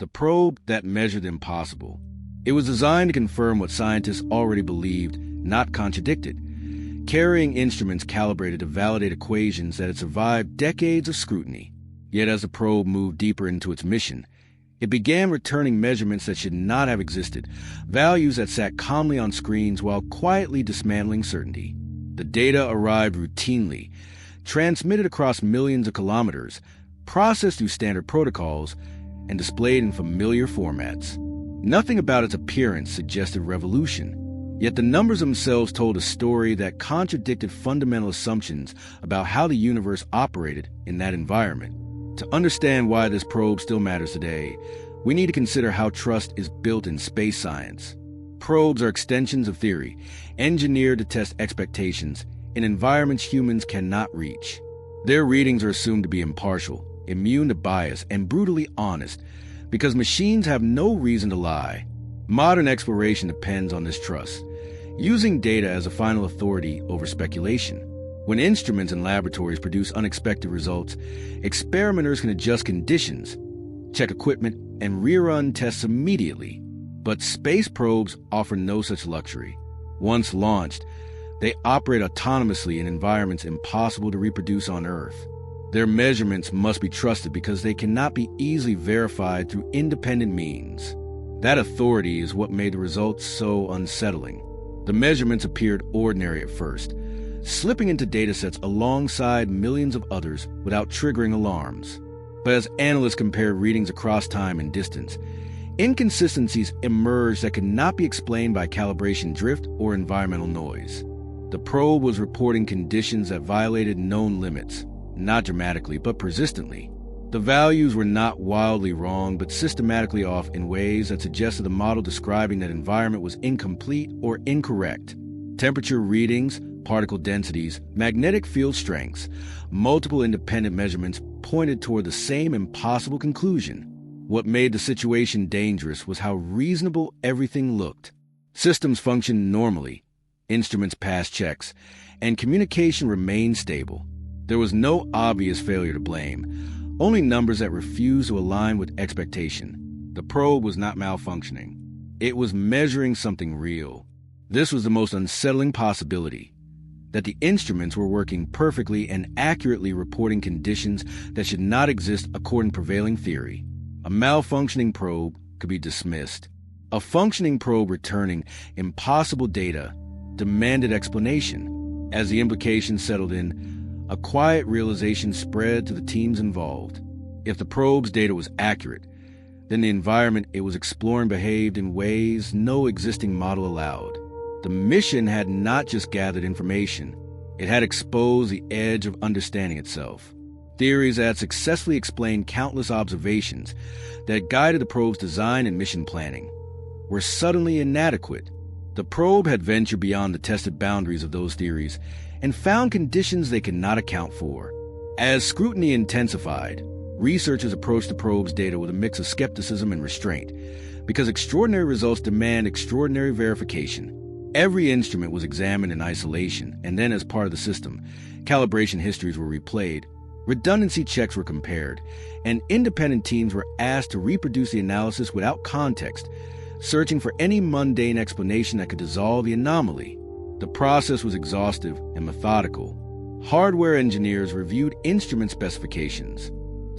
the probe that measured the impossible. It was designed to confirm what scientists already believed, not contradicted, carrying instruments calibrated to validate equations that had survived decades of scrutiny. Yet as the probe moved deeper into its mission, it began returning measurements that should not have existed, values that sat calmly on screens while quietly dismantling certainty. The data arrived routinely, transmitted across millions of kilometers, processed through standard protocols, and displayed in familiar formats. Nothing about its appearance suggested revolution, yet the numbers themselves told a story that contradicted fundamental assumptions about how the universe operated in that environment. To understand why this probe still matters today, we need to consider how trust is built in space science. Probes are extensions of theory, engineered to test expectations in environments humans cannot reach. Their readings are assumed to be impartial, immune to bias, and brutally honest, because machines have no reason to lie. Modern exploration depends on this trust, using data as a final authority over speculation. When instruments in laboratories produce unexpected results, experimenters can adjust conditions, check equipment, and rerun tests immediately. But space probes offer no such luxury. Once launched, they operate autonomously in environments impossible to reproduce on Earth. Their measurements must be trusted because they cannot be easily verified through independent means. That authority is what made the results so unsettling. The measurements appeared ordinary at first, slipping into datasets alongside millions of others without triggering alarms. But as analysts compared readings across time and distance, inconsistencies emerged that could not be explained by calibration drift or environmental noise. The probe was reporting conditions that violated known limits, not dramatically, but persistently. The values were not wildly wrong, but systematically off in ways that suggested the model describing that environment was incomplete or incorrect. Temperature readings, particle densities, magnetic field strengths, multiple independent measurements pointed toward the same impossible conclusion. What made the situation dangerous was how reasonable everything looked. Systems functioned normally, instruments passed checks, and communication remained stable. There was no obvious failure to blame, only numbers that refused to align with expectation. The probe was not malfunctioning. It was measuring something real. This was the most unsettling possibility, that the instruments were working perfectly and accurately reporting conditions that should not exist according to prevailing theory. A malfunctioning probe could be dismissed. A functioning probe returning impossible data demanded explanation. As the implications settled in, a quiet realization spread to the teams involved. If the probe's data was accurate, then the environment it was exploring behaved in ways no existing model allowed. The mission had not just gathered information, it had exposed the edge of understanding itself. Theories that successfully explained countless observations that guided the probe's design and mission planning were suddenly inadequate. The probe had ventured beyond the tested boundaries of those theories and found conditions they could not account for. As scrutiny intensified, researchers approached the probe's data with a mix of skepticism and restraint, because extraordinary results demand extraordinary verification. Every instrument was examined in isolation, and then as part of the system, calibration histories were replayed, redundancy checks were compared, and independent teams were asked to reproduce the analysis without context, searching for any mundane explanation that could dissolve the anomaly. The process was exhaustive and methodical. Hardware engineers reviewed instrument specifications.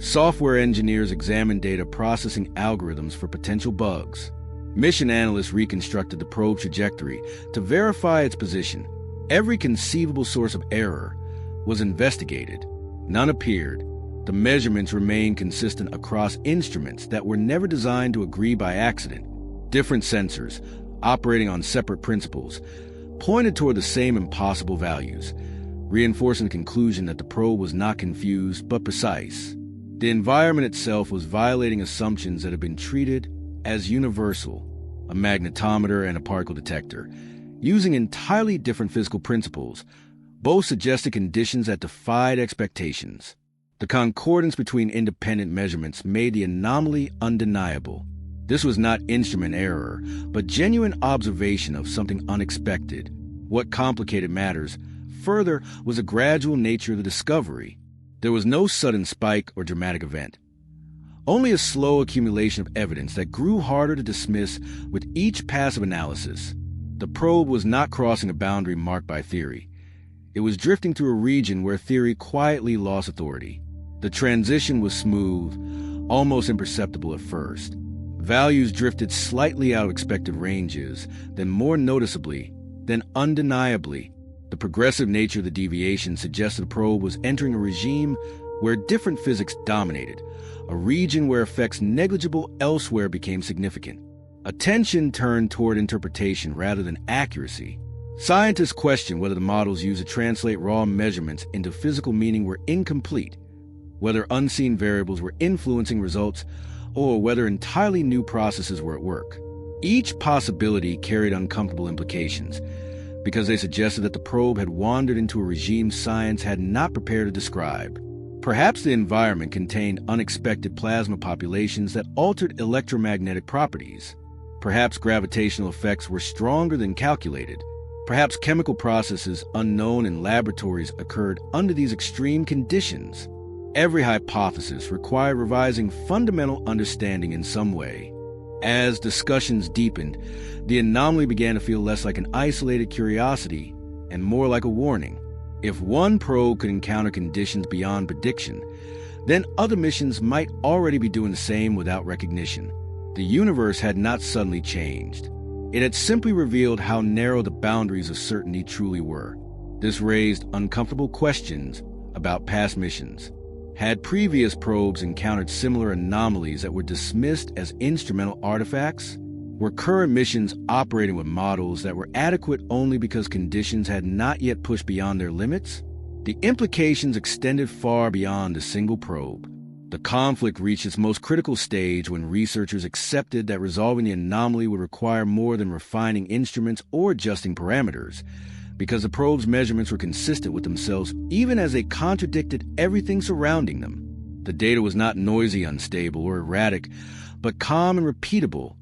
Software engineers examined data processing algorithms for potential bugs. Mission analysts reconstructed the probe trajectory to verify its position. Every conceivable source of error was investigated. None appeared. The measurements remained consistent across instruments that were never designed to agree by accident. Different sensors, operating on separate principles, pointed toward the same impossible values, reinforcing the conclusion that the probe was not confused but precise. The environment itself was violating assumptions that had been treated as universal, a magnetometer and a particle detector, using entirely different physical principles. Both suggested conditions that defied expectations. The concordance between independent measurements made the anomaly undeniable. This was not instrument error, but genuine observation of something unexpected. What complicated matters, further, was the gradual nature of the discovery. There was no sudden spike or dramatic event. only a slow accumulation of evidence that grew harder to dismiss with each passive analysis. The probe was not crossing a boundary marked by theory. It was drifting through a region where theory quietly lost authority. The transition was smooth, almost imperceptible at first. Values drifted slightly out of expected ranges, then more noticeably, then undeniably. The progressive nature of the deviation suggested the probe was entering a regime where different physics dominated, a region where effects negligible elsewhere became significant. Attention turned toward interpretation rather than accuracy. Scientists questioned whether the models used to translate raw measurements into physical meaning were incomplete, whether unseen variables were influencing results, or whether entirely new processes were at work. Each possibility carried uncomfortable implications, because they suggested that the probe had wandered into a regime science had not prepared to describe. Perhaps the environment contained unexpected plasma populations that altered electromagnetic properties. Perhaps gravitational effects were stronger than calculated. Perhaps chemical processes unknown in laboratories occurred under these extreme conditions. Every hypothesis required revising fundamental understanding in some way. As discussions deepened, the anomaly began to feel less like an isolated curiosity and more like a warning. If one probe could encounter conditions beyond prediction, then other missions might already be doing the same without recognition. The universe had not suddenly changed. It had simply revealed how narrow the boundaries of certainty truly were. This raised uncomfortable questions about past missions. Had previous probes encountered similar anomalies that were dismissed as instrumental artifacts? Were current missions operating with models that were adequate only because conditions had not yet pushed beyond their limits? The implications extended far beyond a single probe. The conflict reached its most critical stage when researchers accepted that resolving the anomaly would require more than refining instruments or adjusting parameters, because the probe's measurements were consistent with themselves even as they contradicted everything surrounding them. The data was not noisy, unstable, or erratic, but calm and repeatable,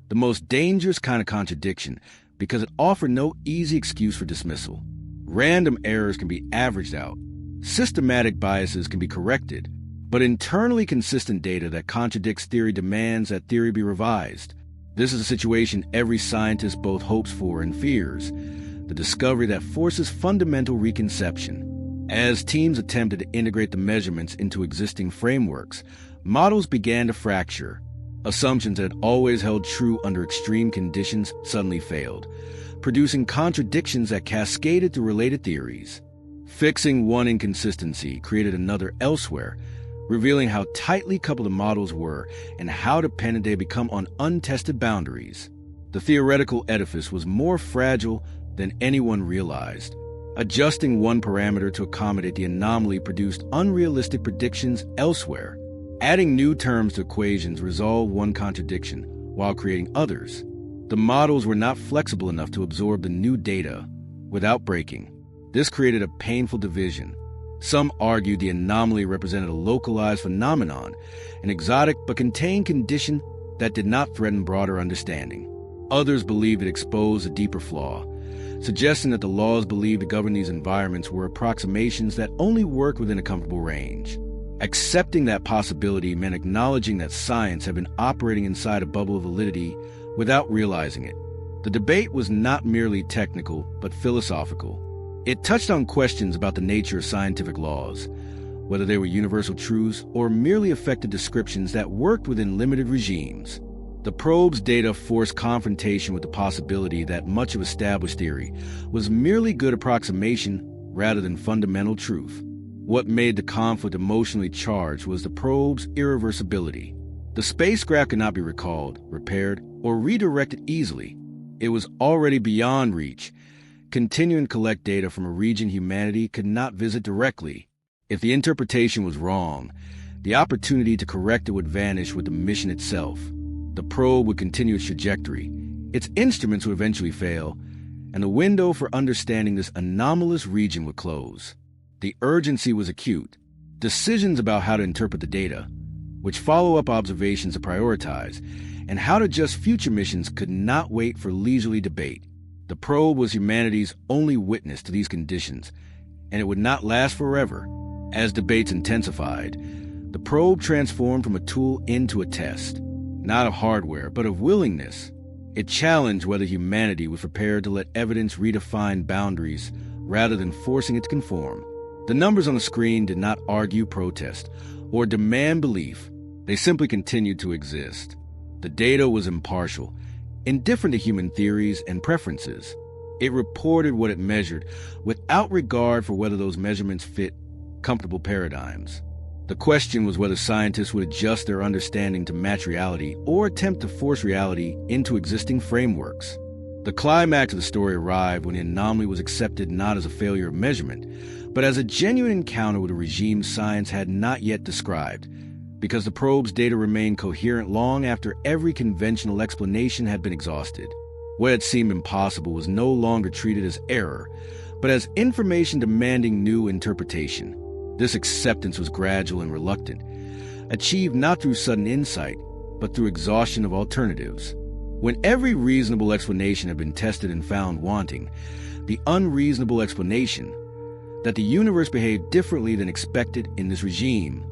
the most dangerous kind of contradiction, because it offered no easy excuse for dismissal. Random errors can be averaged out. Systematic biases can be corrected, but internally consistent data that contradicts theory demands that theory be revised. This is a situation every scientist both hopes for and fears, the discovery that forces fundamental reconception. As teams attempted to integrate the measurements into existing frameworks, models began to fracture. Assumptions that had always held true under extreme conditions suddenly failed, producing contradictions that cascaded through related theories. Fixing one inconsistency created another elsewhere, revealing how tightly coupled the models were and how dependent they had become on untested boundaries. The theoretical edifice was more fragile than anyone realized. Adjusting one parameter to accommodate the anomaly produced unrealistic predictions elsewhere. Adding new terms to equations resolved one contradiction while creating others. The models were not flexible enough to absorb the new data without breaking. This created a painful division. Some argued the anomaly represented a localized phenomenon, an exotic but contained condition that did not threaten broader understanding. Others believed it exposed a deeper flaw, suggesting that the laws believed to govern these environments were approximations that only work within a comfortable range. Accepting that possibility meant acknowledging that science had been operating inside a bubble of validity without realizing it. The debate was not merely technical, but philosophical. It touched on questions about the nature of scientific laws, whether they were universal truths or merely effective descriptions that worked within limited regimes. The probe's data forced confrontation with the possibility that much of established theory was merely good approximation rather than fundamental truth. What made the conflict emotionally charged was the probe's irreversibility. The spacecraft could not be recalled, repaired, or redirected easily. It was already beyond reach. Continuing to collect data from a region humanity could not visit directly. If the interpretation was wrong, the opportunity to correct it would vanish with the mission itself. The probe would continue its trajectory. Its instruments would eventually fail, and the window for understanding this anomalous region would close. The urgency was acute. Decisions about how to interpret the data, which follow-up observations to prioritize, and how to adjust future missions could not wait for leisurely debate. The probe was humanity's only witness to these conditions, and it would not last forever. As debates intensified, The probe transformed from a tool into a test, not of hardware, but of willingness. It challenged whether humanity was prepared to let evidence redefine boundaries rather than forcing it to conform. The numbers on the screen did not argue protest or demand belief. They simply continued to exist. The data was impartial, indifferent to human theories and preferences. It reported what it measured without regard for whether those measurements fit comfortable paradigms. The question was whether scientists would adjust their understanding to match reality or attempt to force reality into existing frameworks. The climax of the story arrived when the anomaly was accepted not as a failure of measurement, but as a genuine encounter with a regime science had not yet described, because the probe's data remained coherent long after every conventional explanation had been exhausted. What had seemed impossible was no longer treated as error, but as information demanding new interpretation. This acceptance was gradual and reluctant, achieved not through sudden insight, but through exhaustion of alternatives. When every reasonable explanation had been tested and found wanting, the unreasonable explanation that the universe behaved differently than expected in this regime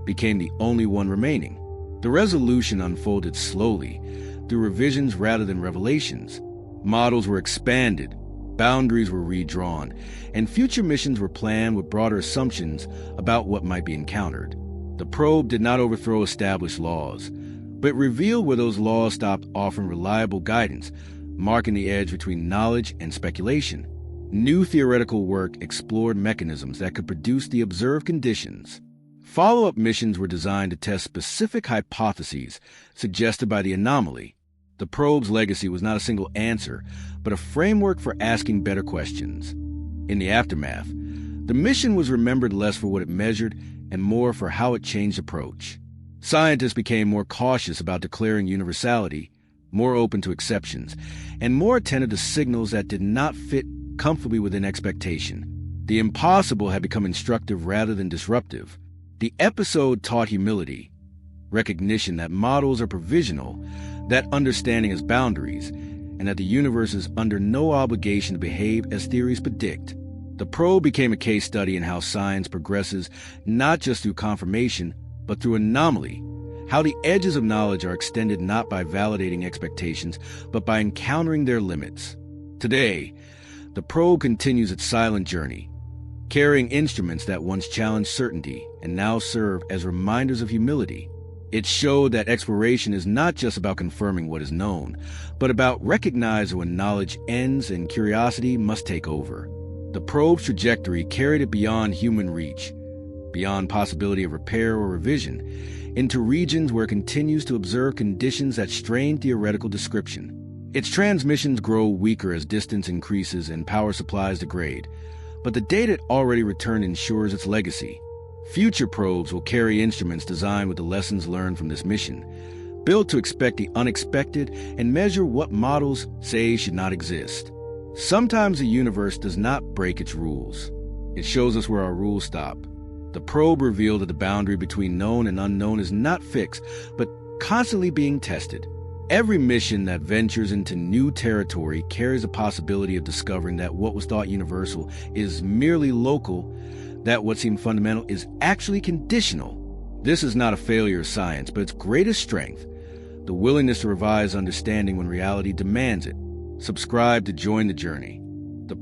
became the only one remaining. The resolution unfolded slowly, through revisions rather than revelations. Models were expanded, boundaries were redrawn, and future missions were planned with broader assumptions about what might be encountered. The probe did not overthrow established laws, but revealed where those laws stopped offering reliable guidance, marking the edge between knowledge and speculation. New theoretical work explored mechanisms that could produce the observed conditions. Follow-up missions were designed to test specific hypotheses suggested by the anomaly. The probe's legacy was not a single answer, but a framework for asking better questions. In the aftermath, the mission was remembered less for what it measured and more for how it changed approach. Scientists became more cautious about declaring universality, more open to exceptions, and more attentive to signals that did not fit comfortably within expectation. The impossible had become instructive rather than disruptive. The episode taught humility, recognition that models are provisional, that understanding has boundaries, and that the universe is under no obligation to behave as theories predict. The probe became a case study in how science progresses not just through confirmation, but through anomaly, how the edges of knowledge are extended not by validating expectations, but by encountering their limits. Today, the probe continues its silent journey, carrying instruments that once challenged certainty and now serve as reminders of humility. It showed that exploration is not just about confirming what is known, but about recognizing when knowledge ends and curiosity must take over. The probe's trajectory carried it beyond human reach, beyond possibility of repair or revision, into regions where it continues to observe conditions that strain theoretical description. Its transmissions grow weaker as distance increases and power supplies degrade, but the data it already returned ensures its legacy. Future probes will carry instruments designed with the lessons learned from this mission, built to expect the unexpected and measure what models say should not exist. Sometimes the universe does not break its rules. It shows us where our rules stop. The probe revealed that the boundary between known and unknown is not fixed, but constantly being tested. Every mission that ventures into new territory carries the possibility of discovering that what was thought universal is merely local, that what seemed fundamental is actually conditional. This is not a failure of science, but its greatest strength, the willingness to revise understanding when reality demands it. Subscribe to join the journey. The